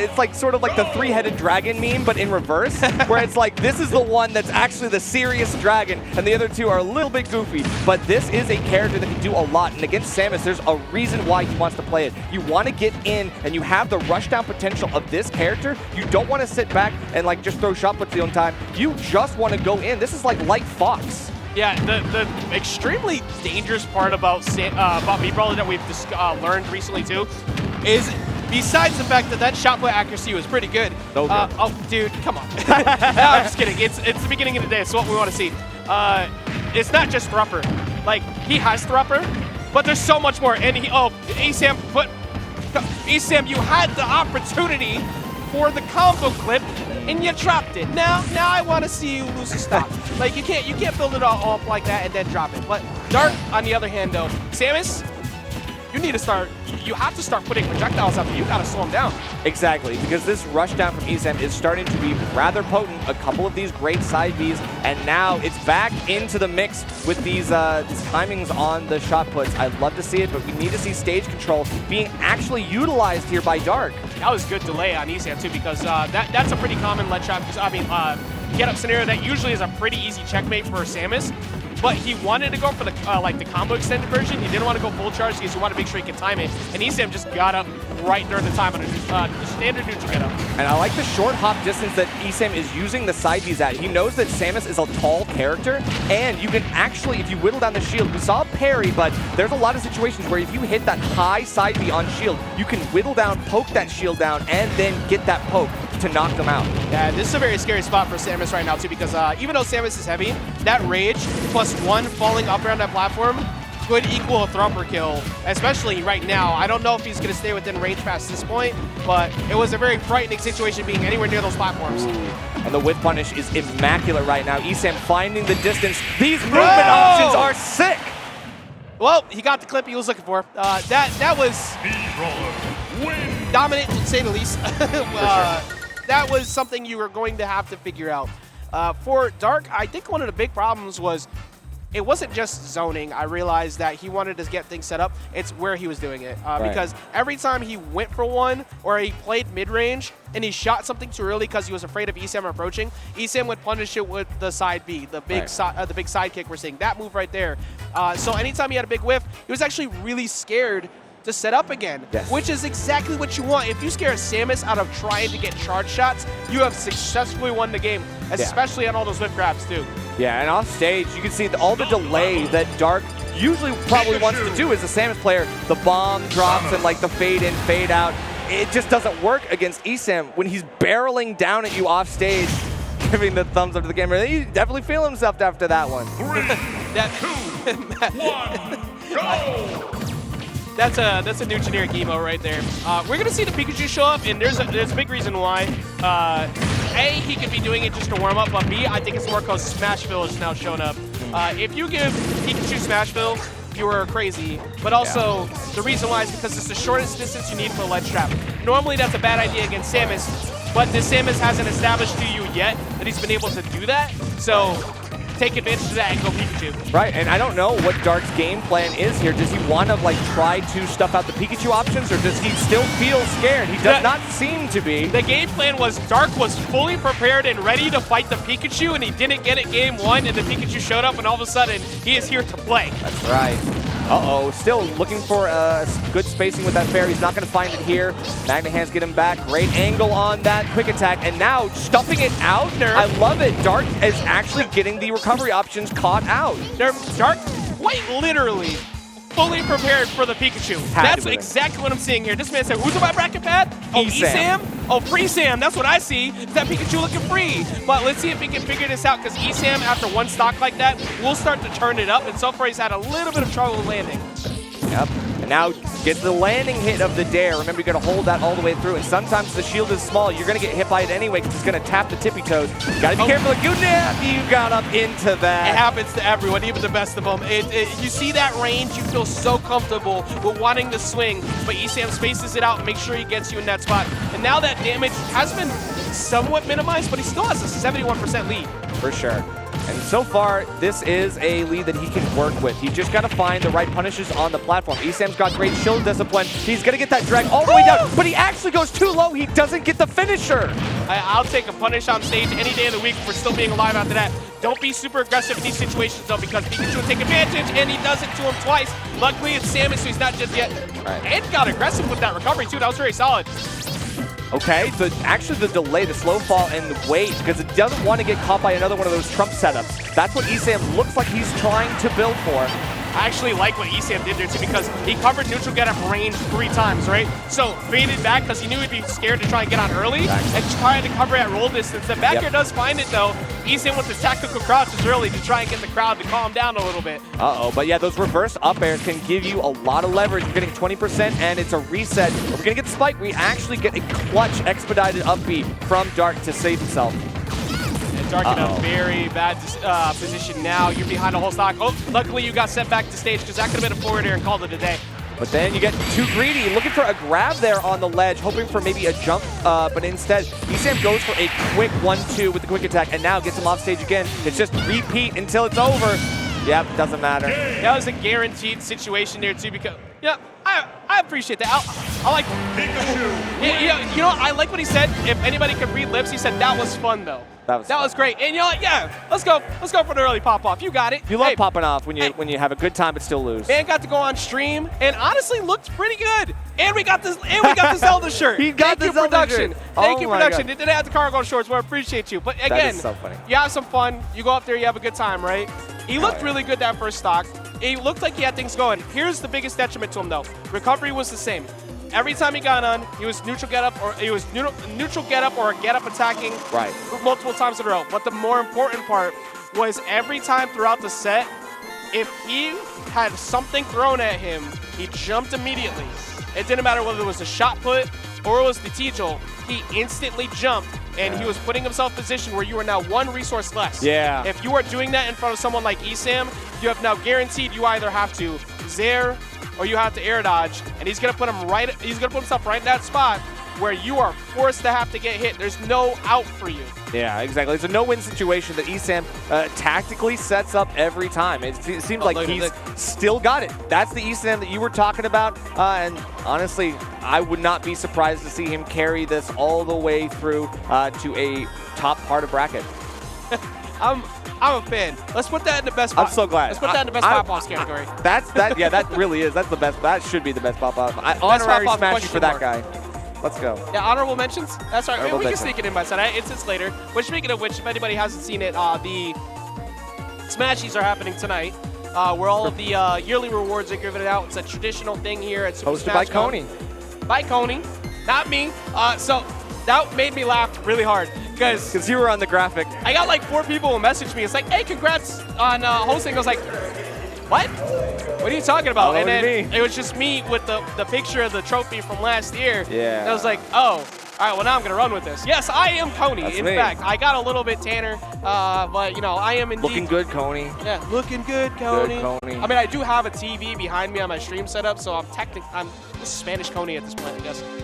it's like sort of like the three-headed dragon meme, but in reverse, where it's like this is the one that's actually the serious dragon, and the other two are a little bit goofy. But this is a character that can do a lot, and against Samus, there's a reason why he wants to play it. You want to get in, and you have the rushdown potential of this character. You don't want to sit back and like just throw shot puts the own time. You just want to go in. This is like Light Fox. Yeah, the extremely dangerous part about V-Brawler that we've learned recently too is, besides the fact that that shot put accuracy was pretty good. So good. Oh, dude, come on. No, I'm just kidding. It's the beginning of the day. It's what we want to see. It's not just Thrupper. Like, he has Thrupper, but there's so much more. And Esam, Esam, you had the opportunity for the combo clip, and you dropped it. Now I want to see you lose a stock. Like, you can't build it all up like that and then drop it. But Dark, on the other hand, though, Samus, you have to start putting projectiles out there. You got to slow them down. Exactly, because this rushdown from Esam is starting to be rather potent. A couple of these great side Bs, and now it's back into the mix with these timings on the shot puts. I'd love to see it, but we need to see stage control being actually utilized here by Dark. That was good delay on Esam too, because that's a pretty common lead shot. Because I mean, get up scenario that usually is a pretty easy checkmate for Samus. But he wanted to go for the like the combo extended version. He didn't want to go full charge because he wanted to make sure he could time it. And Esam just got up right during the time on a standard neutral get up. And I like the short hop distance that Esam is using the side Bs at. He knows that Samus is a tall character, and you can actually, if you whittle down the shield, we saw a parry, but there's a lot of situations where if you hit that high side B on shield, you can whittle down, poke that shield down, and then get that poke to knock them out. Yeah, this is a very scary spot for Samus right now too, because even though Samus is heavy, that rage +1 falling up around that platform could equal a Thrupper kill, especially right now. I don't know if he's going to stay within range past this point, but it was a very frightening situation being anywhere near those platforms. And the whip punish is immaculate right now. Esam finding the distance. These movement options are sick. Well, he got the clip he was looking for. That was dominant, to say the least. That was something you were going to have to figure out. For Dark, I think one of the big problems was it wasn't just zoning. I realized that he wanted to get things set up. It's where he was doing it. Because every time he went for one or he played mid-range and he shot something too early because he was afraid of Esam approaching, Esam would punish it with the side B, the big side kick we're seeing. That move right there. So anytime he had a big whiff, he was actually really scared to set up again, which is exactly what you want. If you scare Samus out of trying to get charge shots, you have successfully won the game, especially on all those whip grabs too. Yeah, and off stage, you can see all the delay that Dark usually probably wants to do as a Samus player. The bomb drops and like the fade in, fade out. It just doesn't work against Esam when he's barreling down at you off stage, giving the thumbs up to the camera. He definitely feeling himself after that one. 3, 2, 1, go! That's a new generic emo right there. We're gonna see the Pikachu show up, and there's a big reason why. A, he could be doing it just to warm up, but B, I think it's more because Smashville is now showing up. If you give Pikachu Smashville, you are crazy. But also, the reason why is because it's the shortest distance you need for a ledge trap. Normally, that's a bad idea against Samus, but this Samus hasn't established to you yet that he's been able to do that. So take advantage of that and go Pikachu. Right, and I don't know what Dark's game plan is here. Does he want to like try to stuff out the Pikachu options, or does he still feel scared? He does not seem to be. The game plan was Dark was fully prepared and ready to fight the Pikachu, and he didn't get it game one, and the Pikachu showed up, and all of a sudden, he is here to play. That's right. Uh-oh, still looking for good spacing with that fair. He's not going to find it here. Magna Hands get him back. Great angle on that quick attack. And now stuffing it out. I love it. Dark is actually getting the recovery options caught out. Dark quite literally fully prepared for the Pikachu. That's exactly what I'm seeing here. This man said, who's on my bracket pad? Oh, Esam? Oh, free Sam. That's what I see. Is that Pikachu looking free? But let's see if he can figure this out, because Esam, after one stock like that, will start to turn it up. And so far, he's had a little bit of trouble landing. Yep. And now gets the landing hit of the dare. Remember, you got to hold that all the way through. And sometimes the shield is small. You're going to get hit by it anyway because it's going to tap the tippy toes. You got to be careful. You got up into that. It happens to everyone, even the best of them. You see that range, you feel so comfortable with wanting to swing, but Esam spaces it out and makes sure he gets you in that spot. And now that damage has been somewhat minimized, but he still has a 71% lead. For sure. And so far, this is a lead that he can work with. He just got to find the right punishes on the platform. Esam's got great shield discipline. He's going to get that drag all the way down, but he actually goes too low. He doesn't get the finisher. I'll take a punish on stage any day of the week for still being alive after that. Don't be super aggressive in these situations, though, because Pikachu will take advantage, and he does it to him twice. Luckily, it's Samus, so he's not just yet. Right. And got aggressive with that recovery, too. That was very solid. Okay, actually the delay, the slow fall, and the wait, because it doesn't want to get caught by another one of those Trump setups. That's what Esam looks like he's trying to build for. I actually like what Esam did there, too, because he covered neutral get-up range 3 times, right? So, faded back because he knew he'd be scared to try and get on early, and trying to cover at roll distance. The back air does find it, though. Esam with the tactical crouches early to try and get the crowd to calm down a little bit. Uh-oh, but yeah, those reverse up airs can give you a lot of leverage. We're getting 20%, and it's a reset. If we're going to get spiked, we actually get a clutch expedited up B from Dark to save himself. Dark in a very bad position now. You're behind a whole stock. Oh, luckily you got sent back to stage because that could have been a forward air and called it a day. But then you get too greedy, looking for a grab there on the ledge, hoping for maybe a jump, but instead, Esam goes for a quick 1-2 with the quick attack, and now gets him off stage again. It's just repeat until it's over. Yep, doesn't matter. That was a guaranteed situation there, too, because, yeah, I appreciate that. I like Pikachu. You know, I like what he said. If anybody could read lips, he said, that was fun, though. That was great. And you're like, yeah, let's go for the early pop-off. You got it. You love popping off when you have a good time but still lose. Man got to go on stream and honestly looked pretty good. And we got this Zelda shirt. He got the Zelda production. shirt. Thank you, production. God. It didn't have the cargo shorts, but I appreciate you. But again, that is so funny. You have some fun. You go up there, you have a good time, right? He looked really good that first stock. He looked like he had things going. Here's the biggest detriment to him, though. Recovery was the same. Every time he got on, he was neutral get up or a get up attacking multiple times in a row. But the more important part was every time throughout the set, if he had something thrown at him, he jumped immediately. It didn't matter whether it was a shot put or it was the T-Jol. He instantly jumped, and he was putting himself in a position where you are now 1 resource less. Yeah. If you are doing that in front of someone like Esam, you have now guaranteed you either have to Zair or you have to air dodge, and he's gonna put himself right in that spot where you are forced to have to get hit. There's no out for you. Yeah, exactly. It's a no-win situation that Esam tactically sets up every time. It seems like he's still got it. That's the Esam that you were talking about, and honestly, I would not be surprised to see him carry this all the way through to a top part of bracket. I'm a fan. Let's put that in the best. I'm so glad. Let's put that in the best pop-offs category. Yeah, that really is. That's the best. That should be the best pop-off. Honorary smash for that guy. Let's go. Yeah, honorable mentions? That's right. Honorable we can sneak it in by side. It's later. Which, speaking of which, if anybody hasn't seen it, the Smashies are happening tonight, where all of the yearly rewards are given out. It's a traditional thing here at Super Hosted Smash by Coney. By Coney, not me. So that made me laugh really hard. Because you were on the graphic. I got like 4 people who messaged me. It's like, hey, congrats on hosting. I was like, what? What are you talking about? And then it was just me with the picture of the trophy from last year. Yeah. And I was like, oh, all right, well, now I'm going to run with this. Yes, I am Coney. That's in me. fact, I got a little bit tanner, but, you know, I am indeed. Looking good, Coney. Yeah, looking good, Coney. Good, Coney. I mean, I do have a TV behind me on my stream setup, so I'm Spanish Coney at this point, I guess.